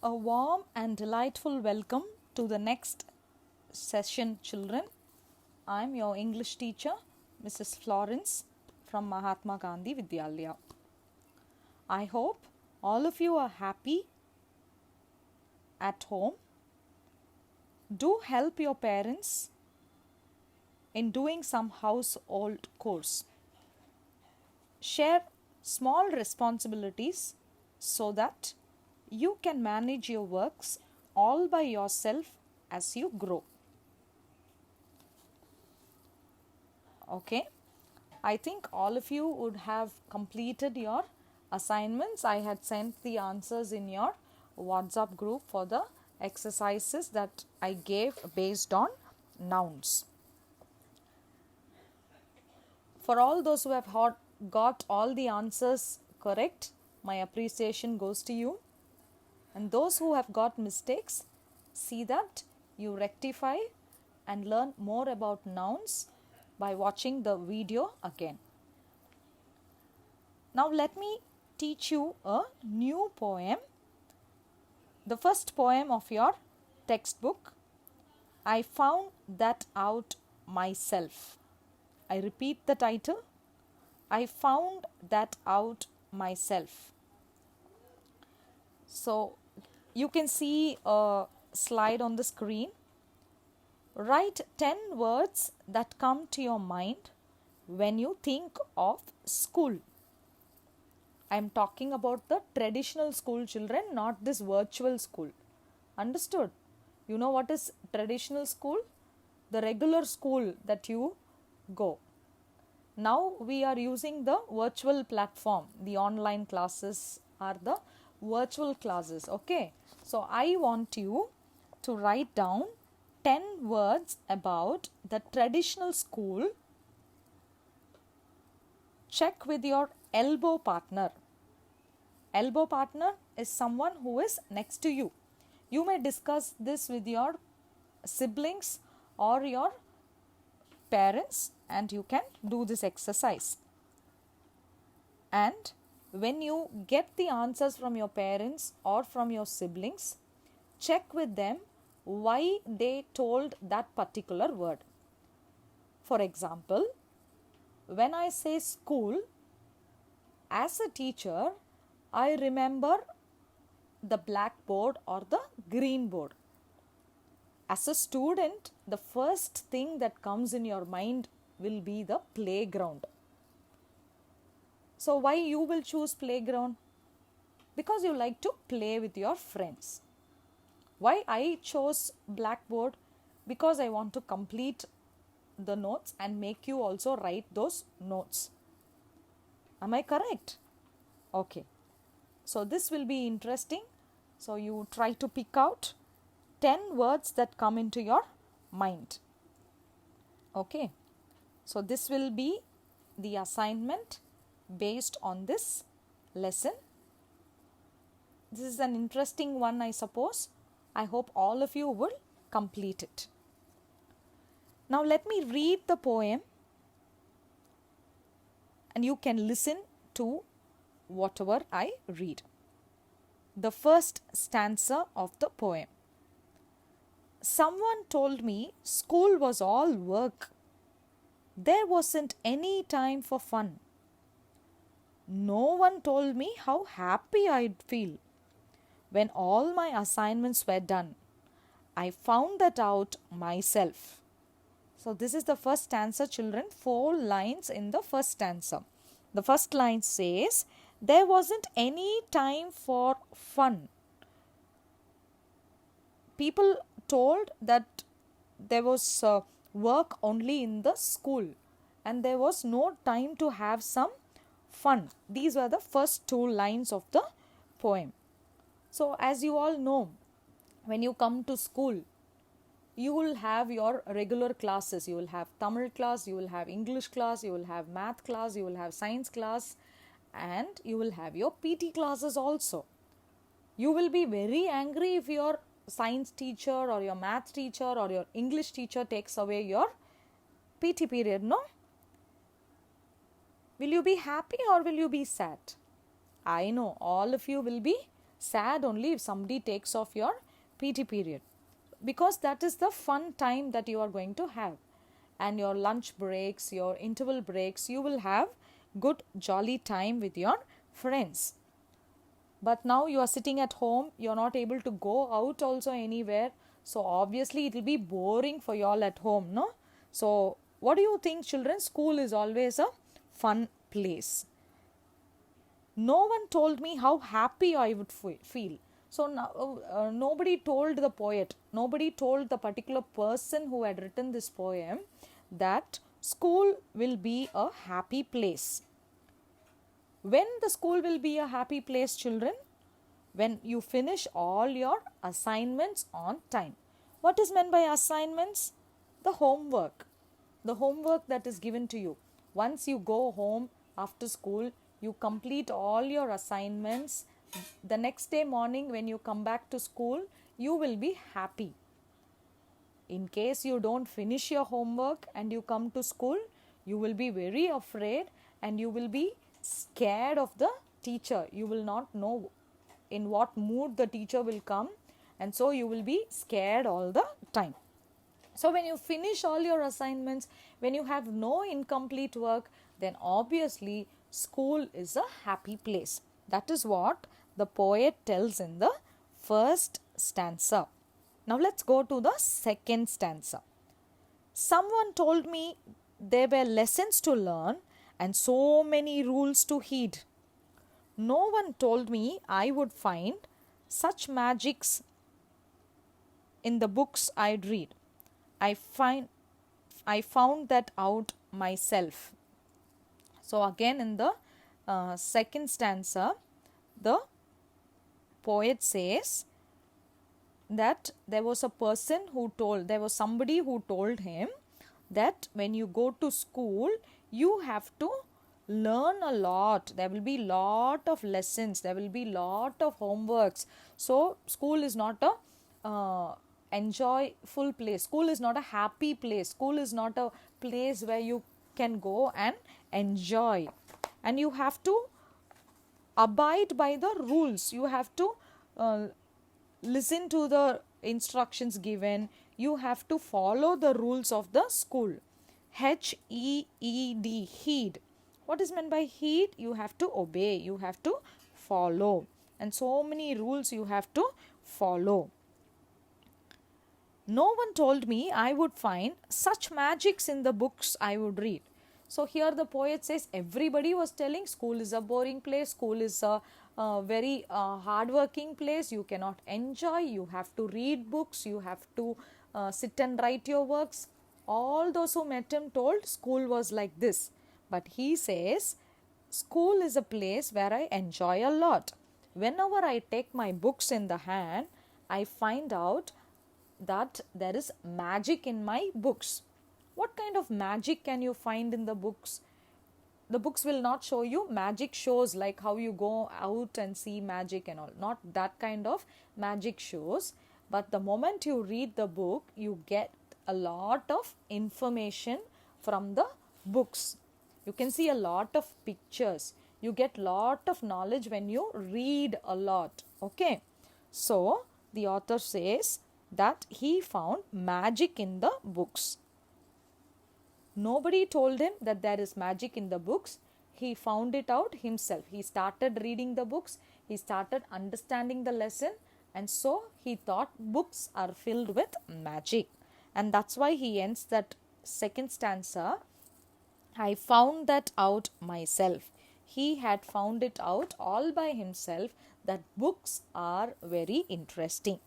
A warm and delightful welcome to the next session, children. I am your English teacher, Mrs. Florence from Mahatma Gandhi Vidyalaya. I hope all of you are happy at home. Do help your parents in doing some household chores. Share small responsibilities so that you can manage your works all by yourself as you grow. Okay, I think all of you would have completed your assignments. I had sent the answers in your WhatsApp group for the exercises that I gave based on nouns. For all those who have got all the answers correct, my appreciation goes to you. And those who have got mistakes, see that you rectify and learn more about nouns by watching the video again. Now let me teach you a new poem. The first poem of your textbook, I found that out myself. I repeat the title, I found that out myself. So you can see a slide on the screen. Write 10 words that come to your mind when you think of school. I am talking about the traditional school, children, not this virtual school. Understood? You know what is traditional school? The regular school that you go. Now we are using the virtual platform. The online classes are the virtual classes. Okay. So I want you to write down 10 words about the traditional school. Check with your elbow partner. Elbow partner is someone who is next to you. You may discuss this with your siblings or your parents and you can do this exercise. And when you get the answers from your parents or from your siblings, check with them why they told that particular word. For example, when I say school, as a teacher, I remember the blackboard or the green board. As a student, the first thing that comes in your mind will be the playground. So why you will choose playground? Because you like to play with your friends. Why I chose blackboard? Because I want to complete the notes and make you also write those notes. Am I correct? Okay. So this will be interesting. So you try to pick out 10 words that come into your mind. Okay. So this will be the assignment based on this lesson. This is an interesting one, I suppose. I hope all of you will complete it. Now let me read the poem and you can listen to whatever I read. The first stanza of the poem. Someone told me school was all work. There wasn't any time for fun. No one told me how happy I'd feel when all my assignments were done. I found that out myself. So this is the first stanza, children. 4 lines in the first stanza. The first line says, there wasn't any time for fun. People told that there was work only in the school and there was no time to have some fun. These were the first 2 lines of the poem. So as you all know, when you come to school, you will have your regular classes. You will have Tamil class, you will have English class, you will have math class, you will have science class and you will have your PT classes also. You will be very angry if your science teacher or your math teacher or your English teacher takes away your PT period, no? Will you be happy or will you be sad? I know all of you will be sad only if somebody takes off your PT period, because that is the fun time that you are going to have. And your lunch breaks, your interval breaks, you will have good jolly time with your friends. But now you are sitting at home, you are not able to go out also anywhere. So obviously it will be boring for you all at home, no? So what do you think, children? School is always a fun place. No one told me how happy I would feel. So now, nobody told the poet, nobody told the particular person who had written this poem that school will be a happy place. When the school will be a happy place, children? When you finish all your assignments on time. What is meant by assignments? The homework. The homework that is given to you. Once you go home after school, you complete all your assignments. The next day morning when you come back to school, you will be happy. In case you don't finish your homework and you come to school, you will be very afraid and you will be scared of the teacher. You will not know in what mood the teacher will come, and so you will be scared all the time. So when you finish all your assignments, when you have no incomplete work, then obviously school is a happy place. That is what the poet tells in the first stanza. Now let's go to the second stanza. Someone told me there were lessons to learn and so many rules to heed. No one told me I would find such magics in the books I'd read. I found that out myself. So again in the second stanza, the poet says that there was somebody who told him that when you go to school, you have to learn a lot. There will be lot of lessons. There will be lot of homeworks. So school is not a enjoyable place. School is not a happy place. School is not a place where you can go and enjoy. And you have to abide by the rules. You have to listen to the instructions given. You have to follow the rules of the school. H-E-E-D, heed. What is meant by heed? You have to obey. You have to follow. And so many rules you have to follow. No one told me I would find such magics in the books I would read. So here the poet says everybody was telling school is a boring place, school is a very hard-working place, you cannot enjoy, you have to read books, you have to sit and write your works. All those who met him told school was like this. But he says school is a place where I enjoy a lot. Whenever I take my books in the hand, I find out that there is magic in my books. What kind of magic can you find in the books? The books will not show you magic shows like how you go out and see magic and all. Not that kind of magic shows. But the moment you read the book, you get a lot of information from the books. You can see a lot of pictures. You get lot of knowledge when you read a lot. Okay. So the author says that he found magic in the books. Nobody told him that there is magic in the books. He found it out himself. He started reading the books. He started understanding the lesson. And so he thought books are filled with magic. And that's why he ends that second stanza. I found that out myself. He had found it out all by himself that books are very interesting.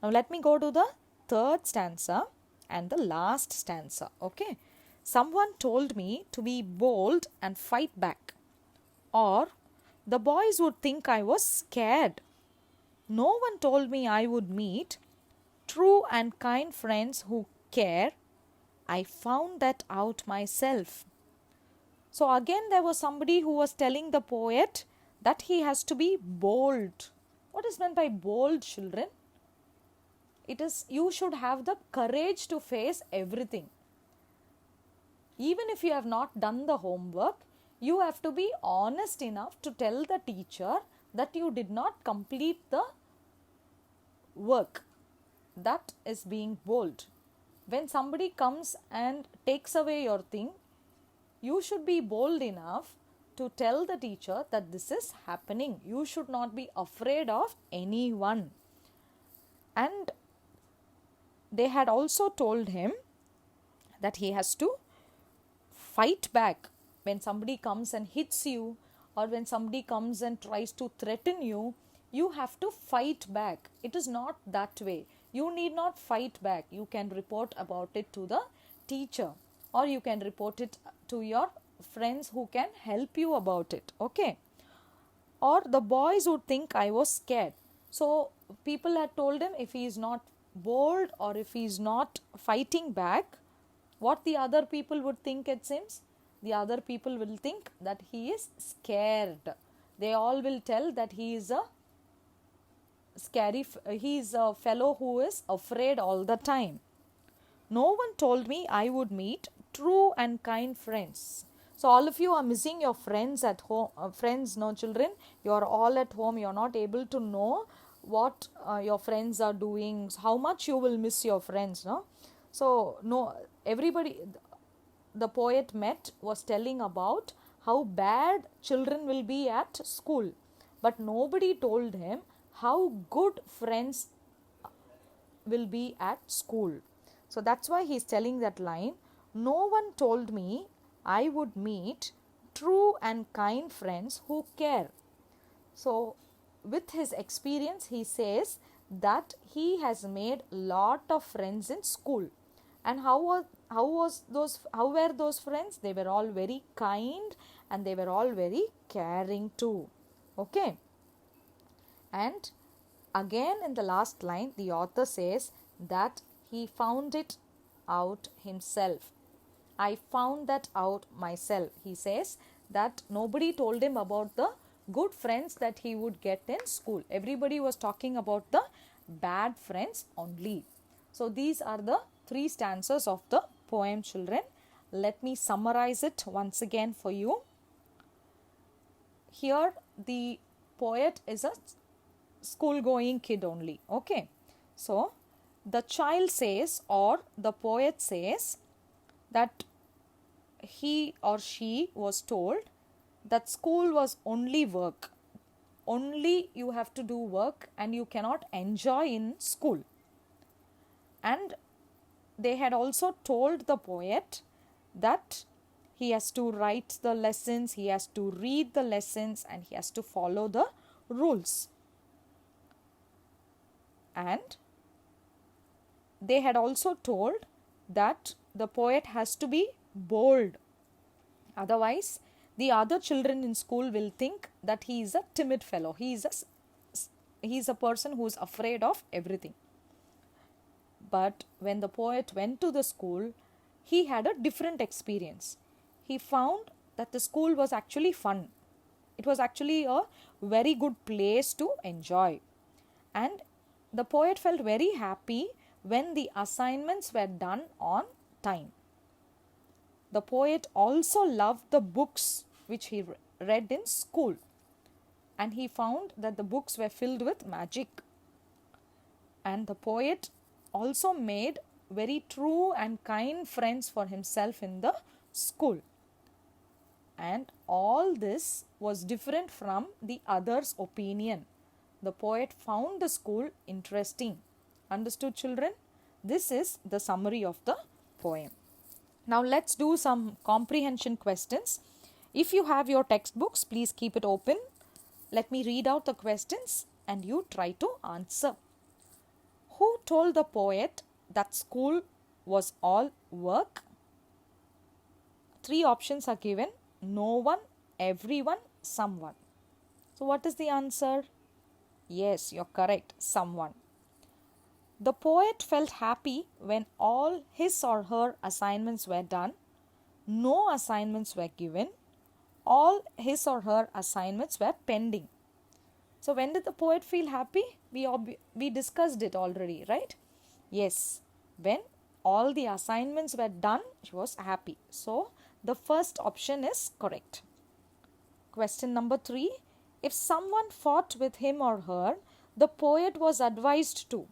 Now let me go to the third stanza and the last stanza. Okay. Someone told me to be bold and fight back, or the boys would think I was scared. No one told me I would meet true and kind friends who care. I found that out myself. So again there was somebody who was telling the poet that he has to be bold. What is meant by bold, children? It is you should have the courage to face everything. Even if you have not done the homework, you have to be honest enough to tell the teacher that you did not complete the work. That is being bold. When somebody comes and takes away your thing, you should be bold enough to tell the teacher that this is happening. You should not be afraid of anyone. And they had also told him that he has to fight back when somebody comes and hits you, or when somebody comes and tries to threaten you. You have to fight back. It is not that way. You need not fight back. You can report about it to the teacher, or you can report it to your friends who can help you about it. Okay. Or the boys would think I was scared. So people had told him, if he is not bold or if he is not fighting back, what the other people would think, it seems? The other people will think that he is scared. They all will tell that he is a fellow who is afraid all the time. No one told me I would meet true and kind friends. So all of you are missing your friends at home. Friends, no children, you are all at home. You are not able to know what your friends are doing, how much you will miss your friends. No? So no, everybody, the poet met was telling about how bad children will be at school. But nobody told him how good friends will be at school. So that's why he's telling that line, no one told me I would meet true and kind friends who care. So with his experience, he says that he has made lot of friends in school. And how were those friends? They were all very kind and they were all very caring too. Okay. And again in the last line, the author says that he found it out himself. I found that out myself. He says that nobody told him about the good friends that he would get in school. Everybody was talking about the bad friends only. So these are the 3 stanzas of the poem, children. Let me summarize it once again for you. Here the poet is a school-going kid only. Okay. So the child says, or the poet says, that he or she was told that school was only work. Only you have to do work and you cannot enjoy in school. And they had also told the poet that he has to write the lessons, he has to read the lessons, and he has to follow the rules. And they had also told that the poet has to be bold. Otherwise, the other children in school will think that he is a timid fellow. He is a person who is afraid of everything. But when the poet went to the school, he had a different experience. He found that the school was actually fun. It was actually a very good place to enjoy. And the poet felt very happy when the assignments were done on time. The poet also loved the books which he read in school. And he found that the books were filled with magic. And the poet also made very true and kind friends for himself in the school. And all this was different from the other's opinion. The poet found the school interesting. Understood, children? This is the summary of the poem. Now let's do some comprehension questions. If you have your textbooks, please keep it open. Let me read out the questions and you try to answer. Who told the poet that school was all work? 3 options are given. No one, everyone, someone. So what is the answer? Yes, you're correct. Someone. The poet felt happy when all his or her assignments were done. No assignments were given. All his or her assignments were pending. So when did the poet feel happy? We discussed it already, right? Yes, when all the assignments were done, he was happy. So the first option is correct. Question number 3. If someone fought with him or her, the poet was advised to.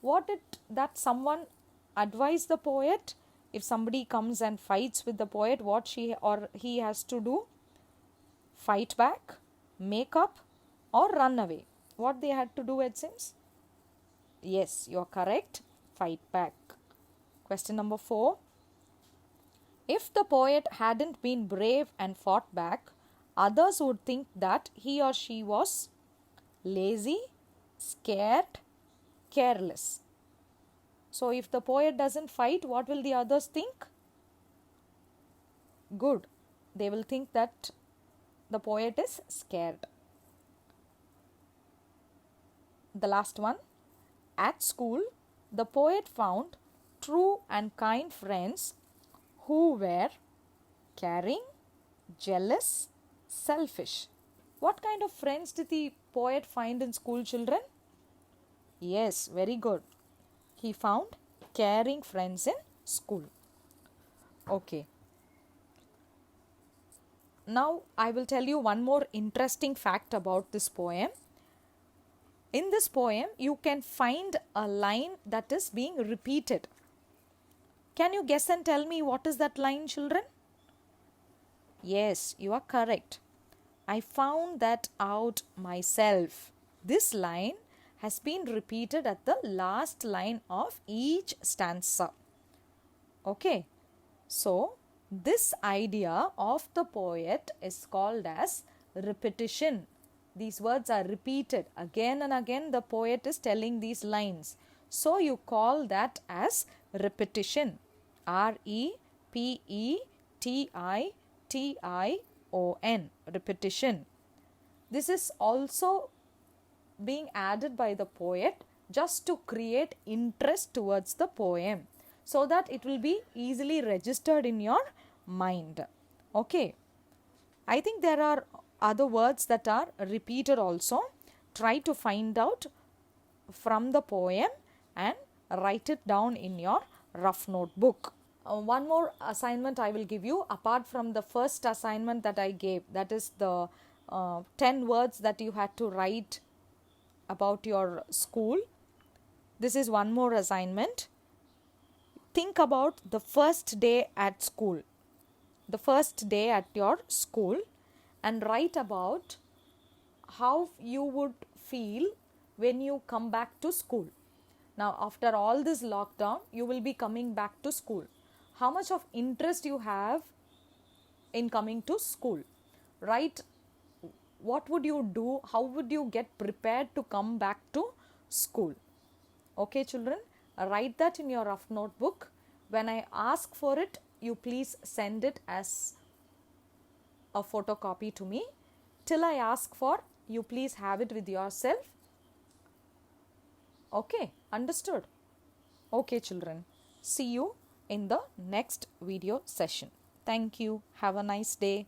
What did that someone advise the poet? If somebody comes and fights with the poet, what she or he has to do? Fight back, make up, or run away. What they had to do, it seems? Yes, you are correct. Fight back. Question number 4. If the poet hadn't been brave and fought back, others would think that he or she was lazy, scared, careless. So if the poet doesn't fight, what will the others think? Good. They will think that the poet is scared. The last one. At school, the poet found true and kind friends who were caring, jealous, selfish. What kind of friends did the poet find in school, children? Yes, very good. He found caring friends in school. Okay. Now I will tell you one more interesting fact about this poem. In this poem, you can find a line that is being repeated. Can you guess and tell me what is that line, children? Yes, you are correct. I found that out myself. This line has been repeated at the last line of each stanza. Okay, so this idea of the poet is called as repetition. These words are repeated again and again. The poet is telling these lines. So you call that as repetition. R-E-P-E-T-I-T-I-O-N. Repetition. This is also being added by the poet just to create interest towards the poem, so that it will be easily registered in your mind. Okay. I think there are other words that are repeated also. Try to find out from the poem and write it down in your rough notebook. One more assignment I will give you apart from the first assignment that I gave. That is the 10 words that you had to write about your school. This is one more assignment. Think about the first day at school. The first day at your school, and write about how you would feel when you come back to school. Now, after all this lockdown, you will be coming back to school. How much of interest you have in coming to school? Write what would you do, how would you get prepared to come back to school. Okay, children, write that in your rough notebook. When I ask for it, you please send it as a photocopy to me. Till I ask for, you please have it with yourself. Okay, understood? Okay, children. See you in the next video session. Thank you. Have a nice day.